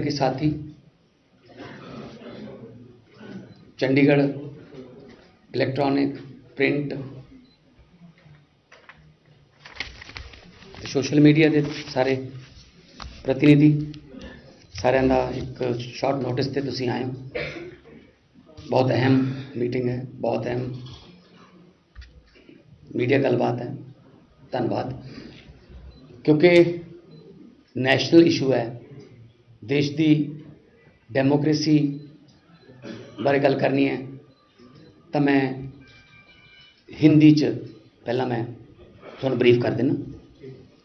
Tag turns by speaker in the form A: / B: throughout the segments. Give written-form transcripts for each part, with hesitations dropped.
A: के साथी, Chandigarh electronic, print, social media के सारे प्रतिनिधि सारे का एक शॉर्ट नोटिस से तुम आए हो। बहुत अहम मीटिंग है, बहुत अहम मीडिया गलबात है। धन्यवाद, क्योंकि नैशनल इशू है, देश की डेमोक्रेसी बारे गल करनी है। तो मैं हिंदी च पहला मैं थोड़ा ब्रीफ कर देना,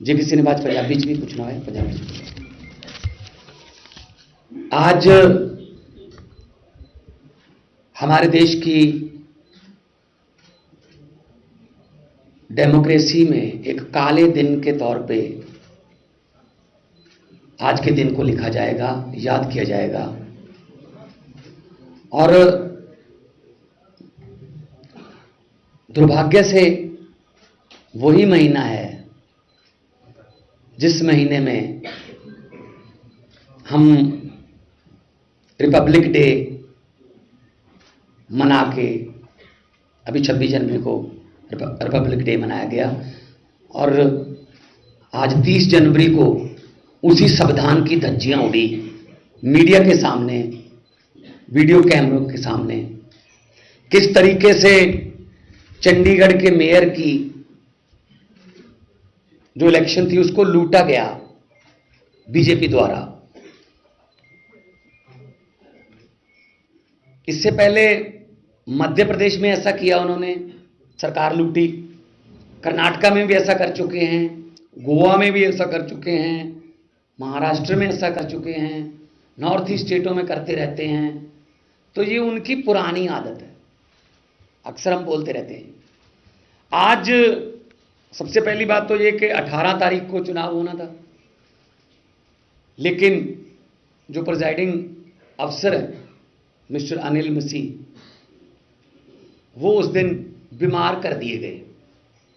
A: जे किसी ने बाद पंजाबी भी पूछना है पंजाबी। आज हमारे देश की डेमोक्रेसी में एक काले दिन के तौर पे आज के दिन को लिखा जाएगा, याद किया जाएगा। और दुर्भाग्य से वही महीना है जिस महीने में हम रिपब्लिक डे मना के, अभी 26 जनवरी को रिपब्लिक डे मनाया गया, और आज 30 जनवरी को उसी संविधान की धज्जियां उड़ी मीडिया के सामने, वीडियो कैमरों के सामने। किस तरीके से चंडीगढ़ के मेयर की जो इलेक्शन थी उसको लूटा गया बीजेपी द्वारा। इससे पहले मध्य प्रदेश में ऐसा किया उन्होंने, सरकार लूटी। कर्नाटका में भी ऐसा कर चुके हैं, गोवा में भी ऐसा कर चुके हैं, महाराष्ट्र में ऐसा कर चुके हैं, नॉर्थ ईस्ट स्टेटों में करते रहते हैं। तो ये उनकी पुरानी आदत है, अक्सर हम बोलते रहते हैं। आज सबसे पहली बात तो ये कि 18 तारीख को चुनाव होना था, लेकिन जो प्रिजाइडिंग अफसर है मिस्टर अनिल मसीह, वो उस दिन बीमार कर दिए गए,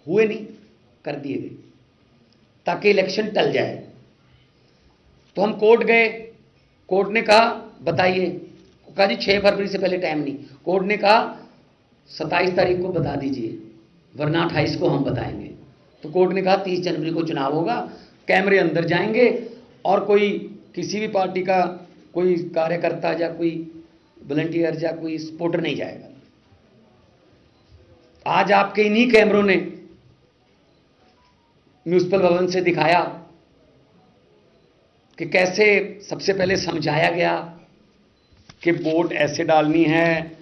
A: हुए नहीं, कर दिए गए ताकि इलेक्शन टल जाए। तो हम कोर्ट गए, कोर्ट ने कहा बताइए, कहा जी 6 फरवरी से पहले टाइम नहीं। कोर्ट ने कहा 27 तारीख को बता दीजिए, वरना 28 को हम बताएंगे। तो कोर्ट ने कहा 30 जनवरी को चुनाव होगा, कैमरे अंदर जाएंगे और कोई किसी भी पार्टी का कोई कार्यकर्ता या कोई वॉलंटियर या कोई सपोर्टर नहीं जाएगा। आज आपके इन्हीं कैमरों ने म्युनिसिपल भवन से दिखाया कि कैसे सबसे पहले समझाया गया कि वोट ऐसे डालनी है,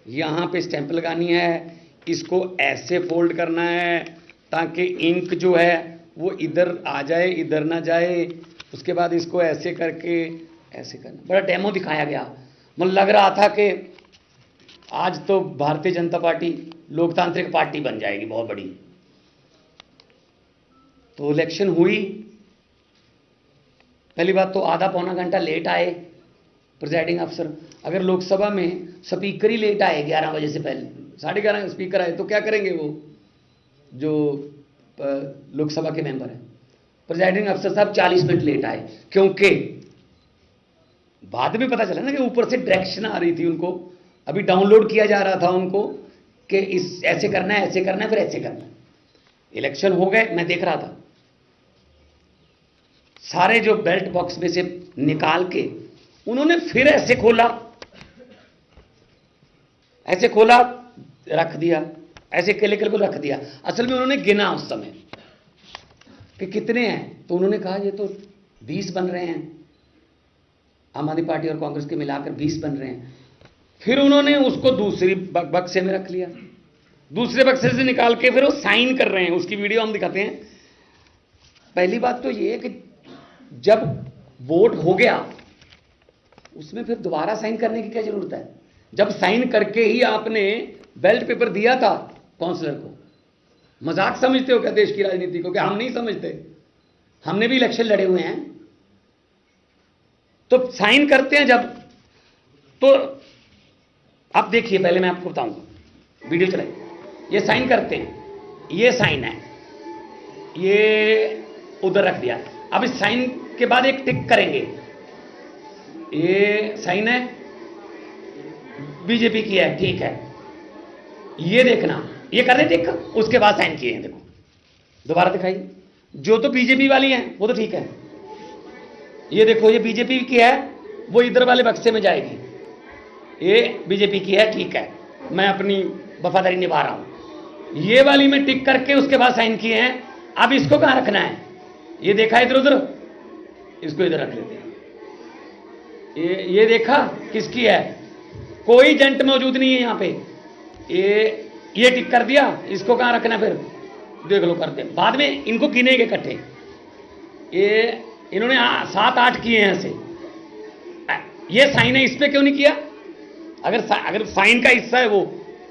A: यहां पे स्टैंप लगानी है, इसको ऐसे फोल्ड करना है ताकि इंक जो है वो इधर आ जाए, इधर ना जाए। उसके बाद इसको ऐसे करके ऐसे करना, बड़ा डेमो दिखाया गया। मुझे लग रहा था कि आज तो भारतीय जनता पार्टी लोकतांत्रिक पार्टी बन जाएगी बहुत बड़ी। तो इलेक्शन हुई, पहली बात तो आधा पौना घंटा लेट आए प्रिजाइडिंग अफसर। अगर लोकसभा में स्पीकर ही लेट आए 11 बजे से पहले, 11:30 स्पीकर आए, तो क्या करेंगे वो जो लोकसभा के मेंबर हैं। प्रिजाइडिंग अफसर साहब 40 मिनट लेट आए, क्योंकि बाद में पता चला ना कि ऊपर से डायरेक्शन आ रही थी उनको, अभी डाउनलोड किया जा रहा था उनको कि इस ऐसे करना है, ऐसे करना है, फिर ऐसे करना है। इलेक्शन हो गए, मैं देख रहा था, सारे जो बैलेट बॉक्स में से निकाल के उन्होंने फिर ऐसे खोला, ऐसे खोला, रख दिया, ऐसे केले को रख दिया। असल में उन्होंने गिना उस समय कि कितने हैं, तो उन्होंने कहा ये तो 20 बन रहे हैं, आम आदमी पार्टी और कांग्रेस के मिलाकर 20 बन रहे हैं। फिर उन्होंने उसको दूसरी बक्से में रख लिया, दूसरे बक्से से निकाल के फिर वो साइन कर रहे हैं, उसकी वीडियो हम दिखाते हैं। पहली बात तो ये है कि जब वोट हो गया उसमें फिर दोबारा साइन करने की क्या जरूरत है, जब साइन करके ही आपने बैलेट पेपर दिया था काउंसलर को। मजाक समझते हो क्या देश की राजनीति को? क्या हम नहीं समझते? हमने भी इलेक्शन लड़े हुए हैं। तो साइन करते हैं जब, तो आप देखिए, पहले मैं आपको बताऊंगा, वीडियो चलाइए। ये साइन करते हैं, ये साइन है, ये उधर रख दिया। अब इस साइन के बाद एक टिक करेंगे, ये साइन है, बीजेपी की है, ठीक है। ये देखना, ये कर रहे टिक, उसके बाद साइन किए हैं, देखो दोबारा दिखाइए। जो तो बीजेपी वाली है वो तो ठीक है, ये देखो ये बीजेपी की है, वो इधर वाले बक्से में जाएगी। ये बीजेपी की है, ठीक है, मैं अपनी वफादारी निभा रहा हूं। ये वाली में टिक करके उसके बाद साइन किए हैं। अब इसको कहां रखना है, ये देखा इधर उधर, इसको इधर रख लेते हैं। ये देखा किसकी है, कोई एजेंट मौजूद नहीं है यहां पे। ये टिक कर दिया, इसको कहां रखना फिर देख लो, करते हैं बाद में, इनको गिनेंगे इकट्ठे। ये इन्होंने 7-8 किए हैं ऐसे। ये साइन है, इस पे क्यों नहीं किया? अगर साइन का हिस्सा है वो,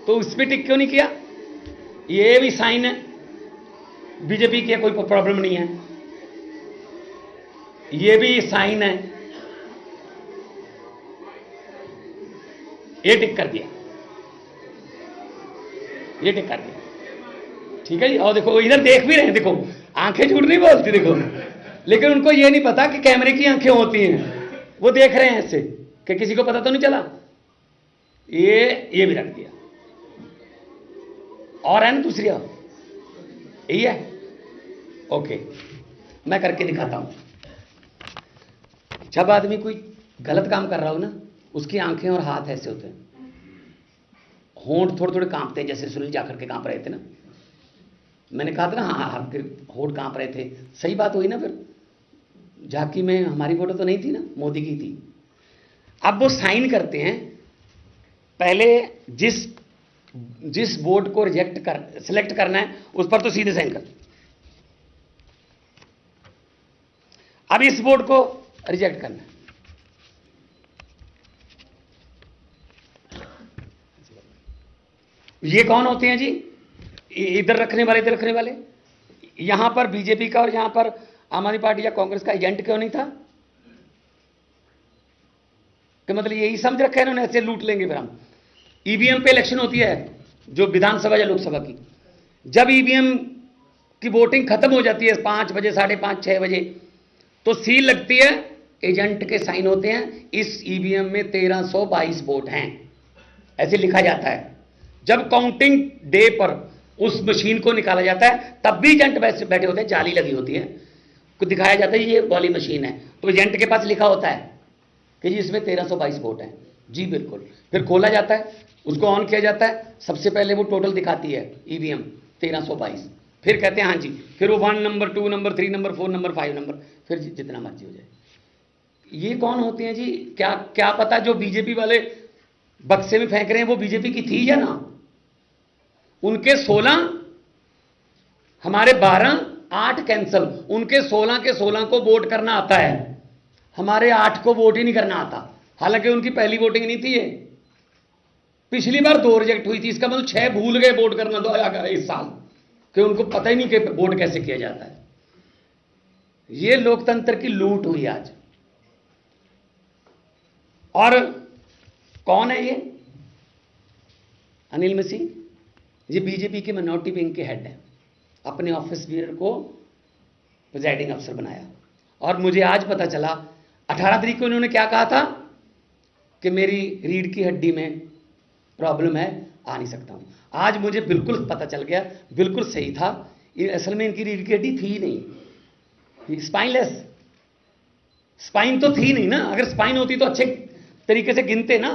A: तो उस पे टिक क्यों नहीं किया? ये भी साइन है, बीजेपी की कोई प्रॉब्लम नहीं है। ये भी साइन है, ये टिक कर दिया, ये टिक कर दिया, ठीक है जी। और देखो इधर देख भी रहे हैं, देखो आंखें झूठ नहीं बोलती, देखो। लेकिन उनको ये नहीं पता कि कैमरे की आंखें होती हैं, वो देख रहे हैं ऐसे कि किसी को पता तो नहीं चला। ये भी रख दिया, और है ना दूसरी, यही है, ओके। मैं करके दिखाता हूं। जब आदमी कोई गलत काम कर रहा हो ना, उसकी आंखें और हाथ ऐसे होते हैं, होंठ थोड़े थोड़े कांपते हैं, जैसे सुनील जाखड़ के कांप रहे थे ना। मैंने कहा था ना, हाँ होंठ कांप रहे थे, सही बात हुई ना। फिर झांकी में हमारी फोटो तो नहीं थी ना, मोदी की थी। अब वो साइन करते हैं, पहले जिस बोर्ड को सिलेक्ट करना है उस पर तो सीधे साइन कर। अब इस बोर्ड को रिजेक्ट करना है, ये कौन होते हैं जी? इधर रखने वाले, इधर रखने वाले। यहां पर बीजेपी का और यहां पर आम आदमी पार्टी या कांग्रेस का एजेंट क्यों नहीं था? कि मतलब यही समझ रखा है इन्होंने, ऐसे लूट लेंगे फिर हम। ईवीएम पे इलेक्शन होती है, जो विधानसभा या लोकसभा की, जब ईवीएम की वोटिंग खत्म हो जाती है 5 बजे, 5:30, 6 बजे, तो सील लगती है, एजेंट के साइन होते हैं। इस ईवीएम में 1322 वोट हैं, ऐसे लिखा जाता है। जब काउंटिंग डे पर उस मशीन को निकाला जाता है, तब भी एजेंट बैठे होते हैं, जाली लगी होती है, को दिखाया जाता है ये वाली मशीन है, तो एजेंट के पास लिखा होता है कि जी इसमें 1322 वोट हैं। जी बिल्कुल। फिर खोला जाता है, उसको ऑन किया जाता है, सबसे पहले वो टोटल दिखाती है ईवीएम 1322। फिर कहते हैं हाँ जी, फिर वो 1 number, 2 number, 3 number, 4 number, 5 number, फिर जितना मर्जी हो जाए। ये कौन होते हैं जी? क्या पता जो बीजेपी वाले बक्से में फेंक रहे हैं वो बीजेपी की थी या ना। उनके 16, हमारे 12, 8 कैंसल, उनके 16 के 16 को वोट करना आता है, हमारे 8 को वोट ही नहीं करना आता। हालांकि उनकी पहली वोटिंग नहीं थी ये, पिछली बार 2 रिजेक्ट हुई थी, इसका मतलब 6 भूल गए वोट करना दो इस साल, कि उनको पता ही नहीं कि वोट कैसे किया जाता है। ये लोकतंत्र की लूट हुई आज। और कौन है ये? अनिल मसीह, ये बीजेपी के मिनॉरिटी विंग के हेड हैं। अपने ऑफिस बियर को प्रिजाइडिंग अफसर बनाया। और मुझे आज पता चला 18 तारीख को इन्होंने क्या कहा था कि मेरी रीढ़ की हड्डी में प्रॉब्लम है, आ नहीं सकता हूं। आज मुझे बिल्कुल पता चल गया, बिल्कुल सही था। ये असल में इनकी रीढ़ की हड्डी थी नहीं, स्पाइनलेस, स्पाइन तो थी नहीं ना। अगर स्पाइन होती तो अच्छे तरीके से गिनते ना।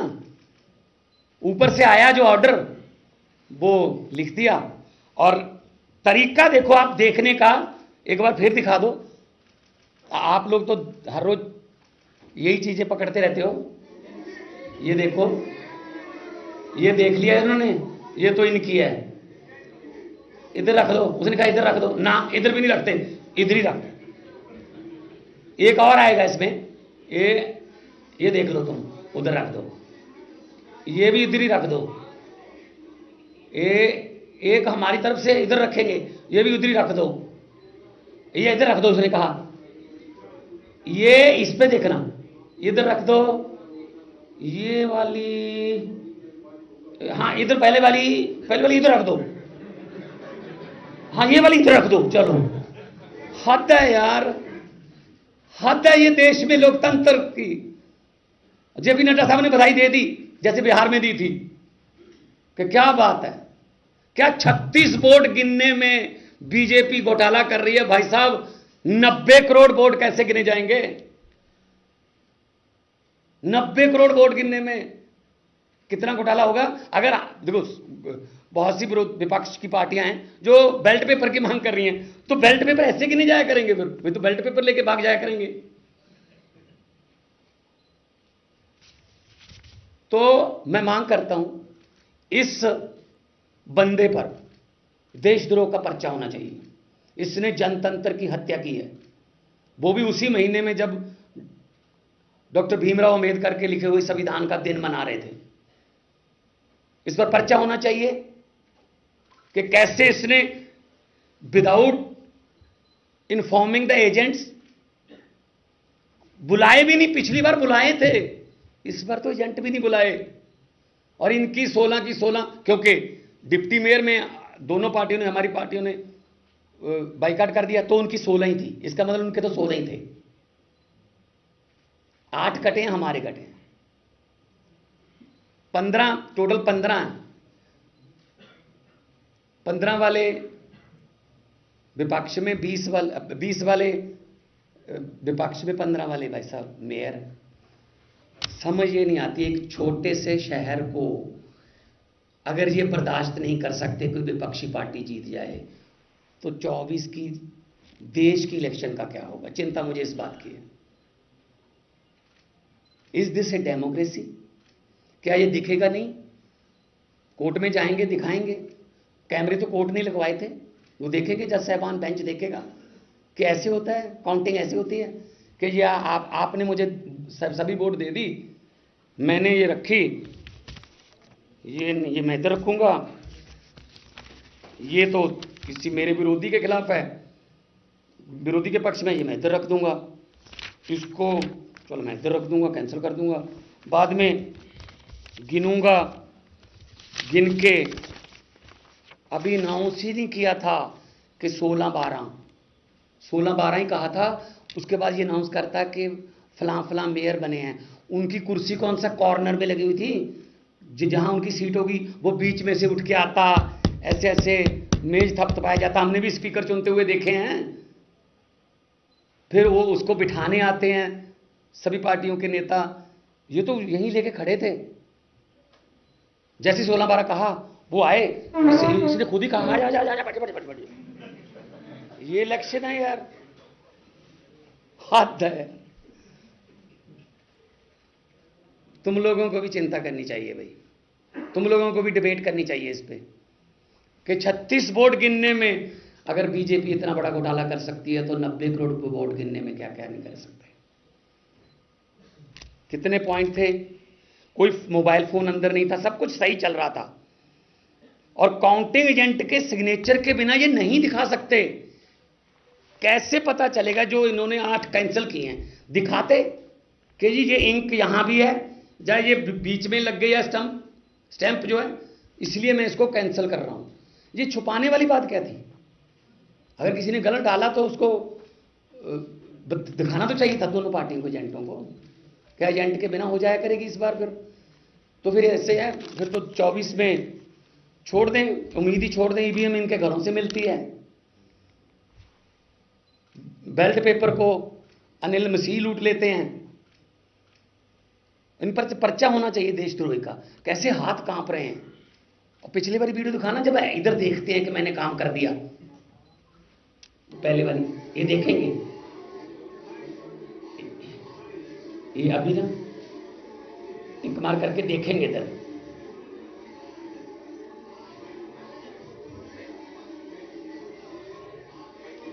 A: ऊपर से आया जो ऑर्डर वो लिख दिया। और तरीका देखो आप देखने का, एक बार फिर दिखा दो। आप लोग तो हर रोज यही चीजें पकड़ते रहते हो। ये देखो, ये देख लिया इन्होंने, ये तो इनकी है, इधर रख दो। उसने कहा इधर रख दो ना, इधर भी नहीं रखते, इधर ही रख। एक और आएगा इसमें, ये देख लो तुम, उधर रख दो। ये भी इधर ही रख दो। एक हमारी तरफ से इधर रखेंगे, ये भी उधर ही रख दो। ये इधर रख दो, उसने कहा। ये इस पे देखना, इधर रख दो। ये वाली, हाँ इधर पहले वाली इधर रख दो। हाँ ये वाली इधर रख दो। चलो, हद है यार, हद है ये देश में लोकतंत्र की। जेपी नड्डा साहब ने बधाई दे दी जैसे बिहार में दी थी कि क्या बात है, क्या 36 वोट गिनने में बीजेपी घोटाला कर रही है। भाई साहब 90 करोड़ वोट कैसे गिने जाएंगे? 90 करोड़ वोट गिनने में कितना घोटाला होगा? अगर देखो बहुत सी विपक्ष की पार्टियां हैं जो बेल्ट पेपर की मांग कर रही हैं, तो बेल्ट पेपर ऐसे गिने जाया करेंगे, फिर वे तो बेल्ट पेपर लेके भाग जाया करेंगे। तो मैं मांग करता हूं इस बंदे पर देशद्रोह का पर्चा होना चाहिए। इसने जनतंत्र की हत्या की है, वो भी उसी महीने में जब डॉक्टर भीमराव अंबेडकर के लिखे हुए संविधान का दिन मना रहे थे। इस पर पर्चा होना चाहिए कि कैसे इसने विदाउट इन्फॉर्मिंग द एजेंट्स, बुलाए भी नहीं, पिछली बार बुलाए थे, इस बार तो एजेंट भी नहीं बुलाए। और इनकी 16 की 16, क्योंकि डिप्टी मेयर में दोनों पार्टियों ने, हमारी पार्टियों ने बाइकाट कर दिया, तो उनकी 16 ही थी, इसका मतलब उनके तो 16 ही थे। 8 कटे हैं, हमारे कटे हैं 15, टोटल 15 हैं। 15 वाले विपक्ष में, 20 वाले विपक्ष में, 15 वाले भाई साहब मेयर। समझ ये नहीं आती, एक छोटे से शहर को अगर ये बर्दाश्त नहीं कर सकते कोई विपक्षी पार्टी जीत जाए, तो 24 की देश की इलेक्शन का क्या होगा? चिंता मुझे इस बात की है। Is this a democracy? क्या ये दिखेगा नहीं? कोर्ट में जाएंगे, दिखाएंगे, कैमरे तो कोर्ट नहीं लगवाए थे, वो देखेंगे, जज साहबान बेंच देखेगा कि ऐसे होता है, काउंटिंग ऐसी होती है कि ये आपने मुझे सभी वोट दे दी, मैंने ये रखी, ये मैं इधर रखूंगा, ये तो किसी मेरे विरोधी के खिलाफ है, विरोधी के पक्ष में, ये मैं इधर रख दूंगा, इसको चलो मैं इधर रख दूंगा, कैंसिल कर दूंगा, बाद में गिनूंगा, गिन के अभी अनाउंस ही नहीं किया था कि 16-12 ही कहा था, उसके बाद ये अनाउंस करता कि फलां फलां मेयर बने हैं। उनकी कुर्सी कौन सा कॉर्नर में लगी हुई थी, जहां उनकी सीट होगी वो बीच में से उठ के आता, ऐसे ऐसे मेज थपथपाया जाता, हमने भी स्पीकर चुनते हुए देखे हैं। फिर वो उसको बिठाने आते हैं सभी पार्टियों के नेता, ये तो यहीं लेके खड़े थे। जैसे 16-12 कहा वो आए, इसने खुद ही कहा जा जा जा जा बट ये इलेक्शन है यार, हद है। तुम लोगों को भी चिंता करनी चाहिए भाई, तुम लोगों को भी डिबेट करनी चाहिए इस पे कि 36 वोट गिनने में अगर बीजेपी इतना बड़ा घोटाला कर सकती है, तो 90 करोड़ वोट गिनने में क्या क्या नहीं कर सकते। कितने पॉइंट थे, कोई मोबाइल फोन अंदर नहीं था, सब कुछ सही चल रहा था, और काउंटिंग एजेंट के सिग्नेचर के बिना ये नहीं दिखा सकते। कैसे पता चलेगा? जो इन्होंने 8 कैंसिल किए हैं, दिखाते कि जी ये इंक यहां भी है, या ये बीच में लग गई है स्टैंप जो है, इसलिए मैं इसको कैंसिल कर रहा हूं। ये छुपाने वाली बात क्या थी? अगर किसी ने गलत डाला तो उसको दिखाना तो चाहिए था दोनों पार्टियों को, एजेंटों को। क्या एजेंट के बिना हो जाया करेगी इस बार? फिर तो फिर ऐसे है, फिर तो 24 में छोड़ दें, उम्मीद ही छोड़ दें, ईवीएम इनके घरों से मिलती है। बेल्ट पेपर को अनिल मसीह लूट लेते हैं। इन पर पर्चा होना चाहिए देशद्रोही का। कैसे हाथ कांप रहे हैं। और पिछली बारी वीडियो दिखाना, जब इधर देखते हैं कि मैंने काम कर दिया, पहले वाली ये देखेंगे, ये अभी ना टिक मार करके देखेंगे इधर,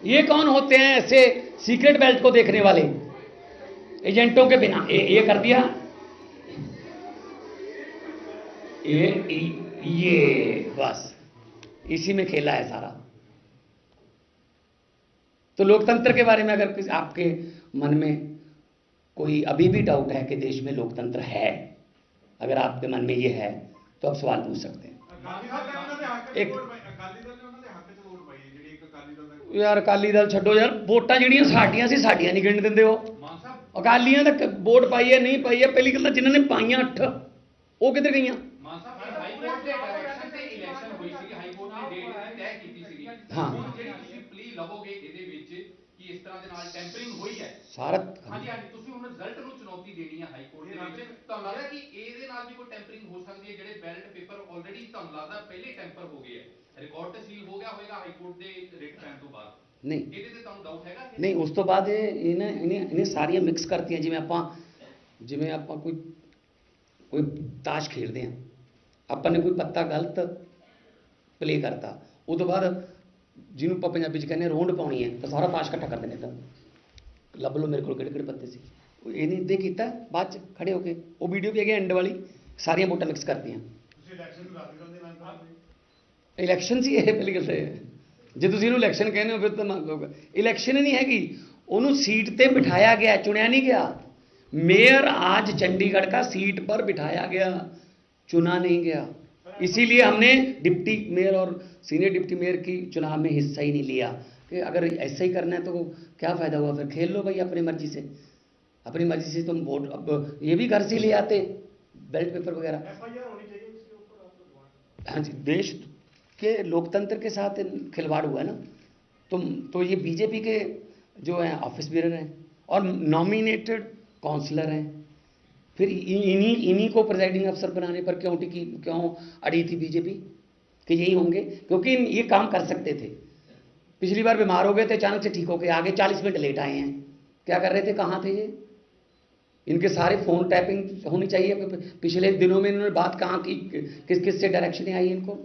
A: ये कौन होते हैं ऐसे सीक्रेट बेल्ट को देखने वाले एजेंटों के बिना? ये कर दिया, ये बस इसी में खेला है सारा। तो लोकतंत्र के बारे में अगर आपके मन में कोई अभी भी डाउट है कि देश में लोकतंत्र है, अगर आपके मन में ये है, तो आप सवाल पूछ सकते हैं। एक यार अकाली दल छड्डो यार, वोटां जिहड़ियां साडियां सी साडियां नहीं गिण दिंदे हो, ਅਕਾਲੀਆਂ ਦਾ ਵੋਟ ਪਾਈ ਹੈ ਨਹੀਂ ਪਾਈ ਹੈ, ਪਹਿਲੀ ਗੱਲ ਤਾਂ ਜਿਨ੍ਹਾਂ ਨੇ ਪਾਈਆਂ 8 ਉਹ ਕਿੱਧਰ ਗਈਆਂ?
B: ਮਾਨ ਸਾਹਿਬ ਹਾਈ ਕੋਰਟ ਦੇ ਡਾਇਰੈਕਸ਼ਨ ਤੇ ਇਲੈਕਸ਼ਨ ਹੋਈ ਸੀ, ਹਾਈ ਕੋਰਟ ਨੇ ਡੇਟ ਤੈਅ ਕੀਤੀ ਸੀ।
A: ਹਾਂ
B: ਜਿਹੜੀ ਤੁਸੀਂ ਪਲੀ ਲਵੋਗੇ ਇਹਦੇ ਵਿੱਚ ਕਿ ਇਸ ਤਰ੍ਹਾਂ ਦੇ ਨਾਲ ਟੈਂਪਰਿੰਗ ਹੋਈ ਹੈ
A: ਸਾਰਾ
B: ਹਾਂਜੀ ਹਾਂਜੀ, ਤੁਸੀਂ ਹੁਣ ਰਿਜ਼ਲਟ ਨੂੰ ਚੁਣੌਤੀ ਦੇਣੀ ਹੈ ਹਾਈ ਕੋਰਟ ਦੇ ਵਿੱਚ, ਤੁਹਾਨੂੰ ਲੱਗਦਾ ਕਿ ਇਹਦੇ ਨਾਲ ਵੀ ਕੋਈ ਟੈਂਪਰਿੰਗ ਹੋ ਸਕਦੀ ਹੈ? ਜਿਹੜੇ ਬੈਲਟ ਪੇਪਰ ਆਲਰੇਡੀ ਤੁਹਾਨੂੰ ਲੱਗਦਾ ਪਹਿਲੇ ਟੈਂਪਰ ਹੋ ਗਏ ਹੈ, ਰਿਕਾਰਡ ਤੇ ਸੀਲ ਹੋ ਗਿਆ ਹੋਵੇਗਾ ਹਾਈ ਕੋਰਟ ਦੇ ਰਿਟ ਪੈਣ ਤੋਂ ਬਾਅਦ,
A: ਨਹੀਂ
B: ਇਹਦੇ ਤੇ ਤੁਹਾਨੂੰ ਡਾਊਟ ਹੈਗਾ?
A: ਨਹੀਂ, ਉਸ ਤੋਂ ਬਾਅਦ ਇਹਨੇ ਸਾਰੀਆਂ ਮਿਕਸ ਕਰਤੀਆਂ। ਜਿਵੇਂ ਆਪਾਂ ਕੋਈ ਤਾਸ਼ ਖੇਡਦੇ ਹਾਂ, ਆਪਾਂ ਨੇ ਕੋਈ ਪੱਤਾ ਗਲਤ ਪਲੇ ਕਰਤਾ, ਉਹ ਤੋਂ ਬਾਅਦ ਜਿਹਨੂੰ ਆਪਾਂ ਪੰਜਾਬੀ 'ਚ ਕਹਿੰਦੇ ਹਾਂ ਰੋਂਡ ਪਾਉਣੀ ਹੈ, ਤਾਂ ਸਾਰਾ ਤਾਸ਼ ਇਕੱਠਾ ਕਰ ਦਿੰਦੇ ਤਾਂ ਲੱਭ ਲਓ ਮੇਰੇ ਕੋਲ ਕਿਹੜੇ ਕਿਹੜੇ ਪੱਤੇ ਸੀ। ਇਹਨੇ ਇੱਦਾਂ ਹੀ ਕੀਤਾ, ਬਾਅਦ 'ਚ ਖੜੇ ਹੋ ਕੇ ਉਹ ਵੀਡੀਓ ਵੀ ਹੈਗੀ ਐਂਡ ਵਾਲੀ, ਸਾਰੀਆਂ ਵੋਟਾਂ ਮਿਕਸ ਕਰਤੀਆਂ। ਇਲੈਕਸ਼ਨ ਸੀ ਇਹ ਪਹਿਲੀ ਗੱਲ ਤਾਂ ਇਹ। ਜੇ ਤੁਸੀਂ ਇਹਨੂੰ ਇਲੈਕਸ਼ਨ ਕਹਿੰਦੇ ਹੋ ਫਿਰ ਤਾਂ ਮੰਨ ਲਓਗਾ, ਇਲੈਕਸ਼ਨ ਹੀ ਨਹੀਂ ਹੈਗੀ, ਉਹਨੂੰ सीट पे बिठाया गया, चुना नहीं गया। मेयर आज चंडीगढ़ का सीट पर बिठाया गया, चुना नहीं गया। इसीलिए हमने डिप्टी मेयर और सीनियर डिप्टी मेयर की चुनाव में हिस्सा ही नहीं लिया कि अगर ऐसा ही करना है तो क्या फ़ायदा हुआ, फिर खेल लो भाई अपनी मर्जी से। अपनी मर्जी से तुम वोट, अब ये भी घर से ले आते बैलेट पेपर वगैरह। हाँ जी, देश के लोकतंत्र के साथ खिलवाड़ हुआ है ना। तो ये बीजेपी के जो हैं ऑफिस बेरर हैं और नॉमिनेटेड काउंसलर हैं, फिर इन्हीं को प्रेजाइडिंग अफसर बनाने पर क्यों अड़ी थी बीजेपी कि यही होंगे, क्योंकि ये काम कर सकते थे। पिछली बार बीमार हो गए थे, अचानक से ठीक होके आगे 40 मिनट लेट आए हैं। क्या कर रहे थे, कहाँ थे ये? इनके सारे फ़ोन टैपिंग होनी चाहिए। पिछले दिनों में इन्होंने बात कहाँ की, किस किस से डायरेक्शन आई इनको?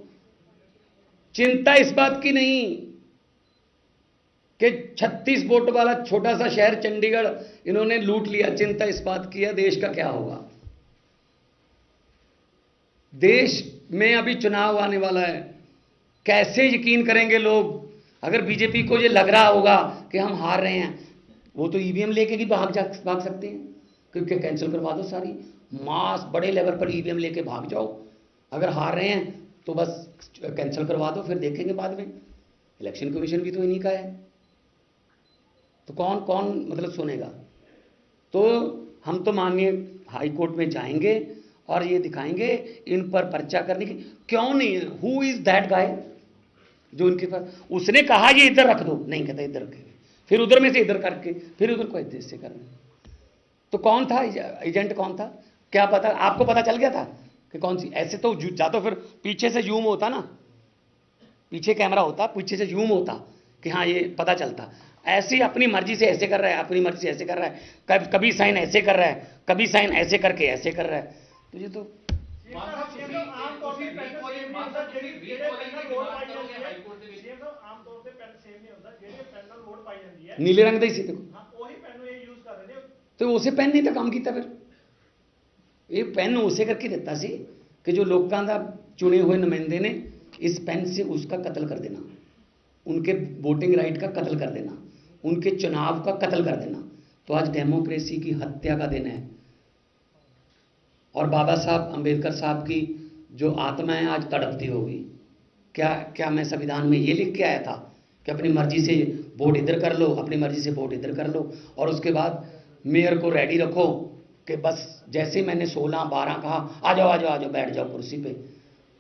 A: चिंता इस बात की नहीं कि 36 वोट वाला छोटा सा शहर चंडीगढ़ इन्होंने लूट लिया, चिंता इस बात की है देश का क्या होगा। देश में अभी चुनाव आने वाला है, कैसे यकीन करेंगे लोग? अगर बीजेपी को ये लग रहा होगा कि हम हार रहे हैं, वो तो ईवीएम लेके भी भाग सकते हैं, क्योंकि कैंसिल करवा दो सारी, मास बड़े लेवल पर ईवीएम लेके भाग जाओ। अगर हार रहे हैं तो बस कैंसिल करवा दो, फिर देखेंगे बाद में। इलेक्शन कमीशन भी तो इन्हीं का है, तो कौन कौन मतलब सुनेगा? तो हम तो माननीय हाई कोर्ट में जाएंगे और ये दिखाएंगे इन पर पर्चा करने की क्यों नहीं है। हु इज दैट गाय जो उनके पास, उसने कहा ये इधर रख दो, नहीं कहता इधर रखेंगे, फिर उधर में से इधर करके फिर उधर को इधर से करना। तो कौन था एजेंट, कौन था? क्या पता? आपको पता चल गया था कि कौन सी? ऐसे तो जा तो फिर पीछे से जूम होता ना, पीछे कैमरा होता, पीछे से जूम होता कि हाँ ये पता चलता। ऐसे अपनी मर्जी से ऐसे कर रहा है, अपनी मर्जी से ऐसे कर रहा है, कभी साइन ऐसे कर रहा है, कभी साइन ऐसे करके ऐसे कर रहा है। तो ये तो नीले रंग का ही सी देखो, तो उसे पेन नहीं था काम किया। फिर ये पेन उसे करके दिता सी कि जो लोगों का चुने हुए नुमाइंदे ने इस पेन से उसका कत्ल कर देना, उनके वोटिंग राइट का कत्ल कर देना, उनके चुनाव का कत्ल कर देना। तो आज डेमोक्रेसी की हत्या का दिन है और बाबा साहब अंबेडकर साहब की जो आत्मा है आज तड़पती होगी। क्या मैं संविधान में ये लिख के आया था कि अपनी मर्जी से वोट इधर कर लो, अपनी मर्जी से वोट इधर कर लो, और उसके बाद मेयर को रेडी रखो कि बस जैसे मैंने 16-12 कहा आ जाओ बैठ जाओ कुर्सी पे।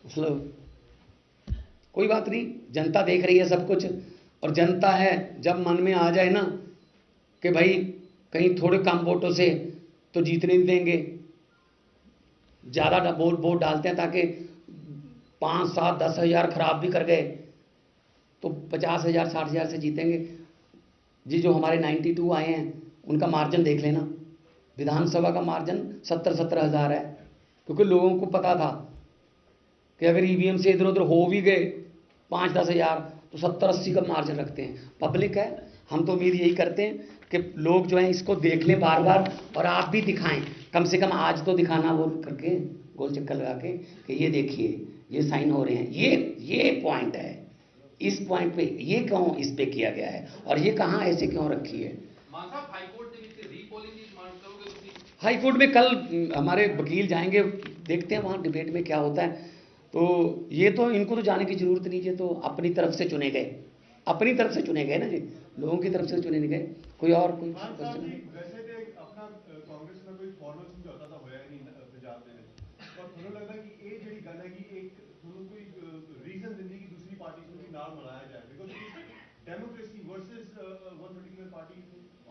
A: मतलब कोई बात नहीं, जनता देख रही है सब कुछ, और जनता है जब मन में आ जाए ना कि भाई कहीं थोड़े कम वोटों से तो जीतने नहीं देंगे, ज़्यादा वोट डालते हैं ताकि 5, 7, 10 हज़ार खराब भी कर गए तो 50,000 60,000 से जीतेंगे जी। जो हमारे 92 आए हैं उनका मार्जिन देख लेना, विधानसभा का मार्जिन 70-70 हज़ार है, क्योंकि लोगों को पता था कि अगर ईवीएम से इधर उधर हो भी गए 5-10 हज़ार तो 70-80 का मार्जिन रखते हैं। पब्लिक है, हम तो उम्मीद यही करते हैं कि लोग जो हैं इसको देख लें बार बार, और आप भी दिखाएं, कम से कम आज तो दिखाना बोल करके गोल चक्कर लगा के कि ये देखिए ये साइन हो रहे हैं, ये पॉइंट है, इस पॉइंट पे ये क्यों इस पे किया गया है और ये कहाँ ऐसे क्यों रखी है। हाई कोर्ट में कल हमारे वकील जाएंगे, देखते हैं वहाँ डिबेट में क्या होता है। तो ये तो इनको तो जाने की जरूरत नहीं, ये तो अपनी तरफ से चुने गए, अपनी तरफ से चुने गए ना जी, लोगों की तरफ से चुने नहीं गए। कोई और कोई क्वेश्चन?
C: वैसे अपना ਪਰ ਤੁਹਾਨੂੰ ਲੱਗਦਾ ਕਿ ਇਹ ਜਿਹੜੀ ਗੱਲ ਹੈ ਕਿ ਇੱਕ ਤੁਹਾਨੂੰ ਕੋਈ ਰੀਜ਼ਨ ਦਿੰਦੀ ਕਿ ਦੂਸਰੀ ਪਾਰਟੀ ਨੂੰ ਵੀ ਨਾਲ ਮਨਾਇਆ ਜਾਏ because democracy versus one particular party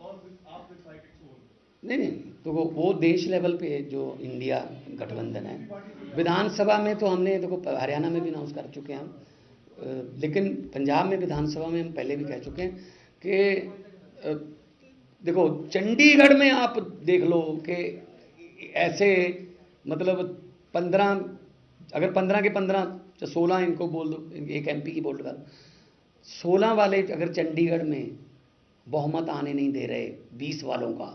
C: और आप डिसाइड इट्स ओन
A: नहीं, तो वो देश लेवल पे जो इंडिया गठबंधन है, विधानसभा में तो हमने देखो हरियाणा में भी अनाउंस कर चुके हैं हम, लेकिन पंजाब में विधानसभा में हम पहले भी कह चुके हैं कि देखो चंडीगढ़ में आप देख लो कि ऐसे मतलब 15 अगर 15 के 15 16 इनको बोल दो, एक एमपी की बोल दो, 16 वाले अगर चंडीगढ़ में बहुमत आने नहीं दे रहे 20 वालों का,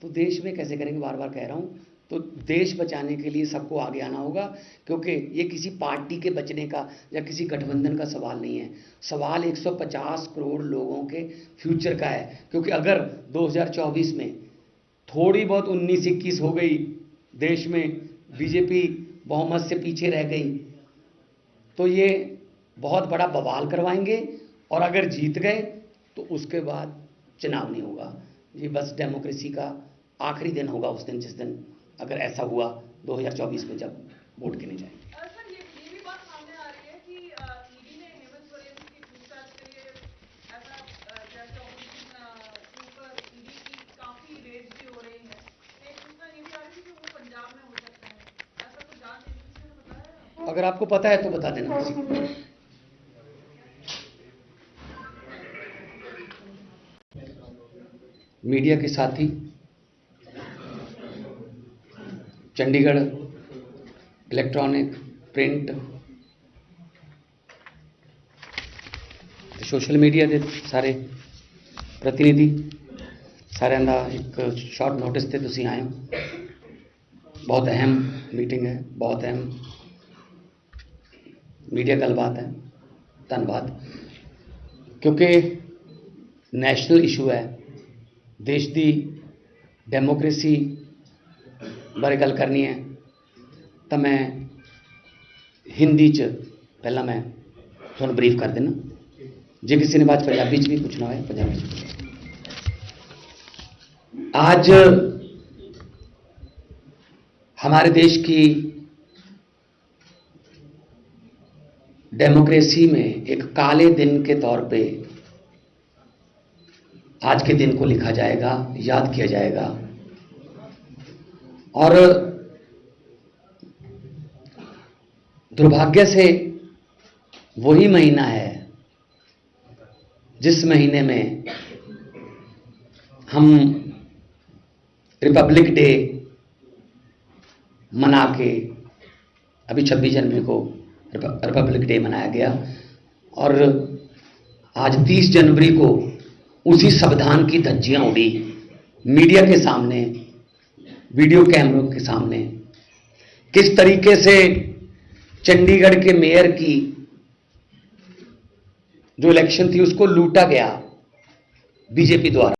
A: तो देश में कैसे करेंगे? बार बार कह रहा हूँ। तो देश बचाने के लिए सबको आगे आना होगा, क्योंकि ये किसी पार्टी के बचने का या किसी गठबंधन का सवाल नहीं है, सवाल 150 करोड़ लोगों के फ्यूचर का है। क्योंकि अगर 2024 में थोड़ी बहुत 19-21 हो गई, देश में बीजेपी बहुमत से पीछे रह गई, तो ये बहुत बड़ा बवाल करवाएंगे, और अगर जीत गए तो उसके बाद चुनाव नहीं होगा। ये बस डेमोक्रेसी का आखिरी दिन होगा उस दिन, जिस दिन अगर ऐसा हुआ 2024 में जब वोट गिने जाएंगे।
D: सर ये भी बात सामने आ रही है कि ईडी ने हेमंत सोरेन की पूछताछ के लिए ऐसा जैसे ऑपोजिशन के ऊपर ईडी की काफी रेड्स भी हो रही है, एक सूचना ये भी आ रही है कि वो पंजाब में हो सकता है, ऐसा कुछ जांच एजेंसी ने बताया?
A: अगर आपको पता है तो बता देना किसी को। मीडिया के साथी Chandigarh electronic print social media के सारे प्रतिनिधि सारे का एक शॉर्ट नोटिस से तुसी आए हो। बहुत अहम मीटिंग है, बहुत अहम मीडिया गलबात है, धन्यवाद। क्योंकि नेशनल इशू है, देश की डेमोक्रेसी बारे गल करनी है, तो मैं हिंदी च पहला मैं थोड़ा ब्रीफ कर देना, जे किसी ने बात पंजाबी च भी पूछना है पंजाबी च। आज हमारे देश की डेमोक्रेसी में एक काले दिन के तौर पे आज के दिन को लिखा जाएगा, याद किया जाएगा। और दुर्भाग्य से वही महीना है जिस महीने में हम रिपब्लिक डे मना के, अभी 26 जनवरी को रिपब्लिक डे मनाया गया, और आज 30 जनवरी को उसी संविधान की धज्जियां उड़ी मीडिया के सामने, वीडियो कैमरों के सामने। किस तरीके से चंडीगढ़ के मेयर की जो इलेक्शन थी उसको लूटा गया बीजेपी द्वारा।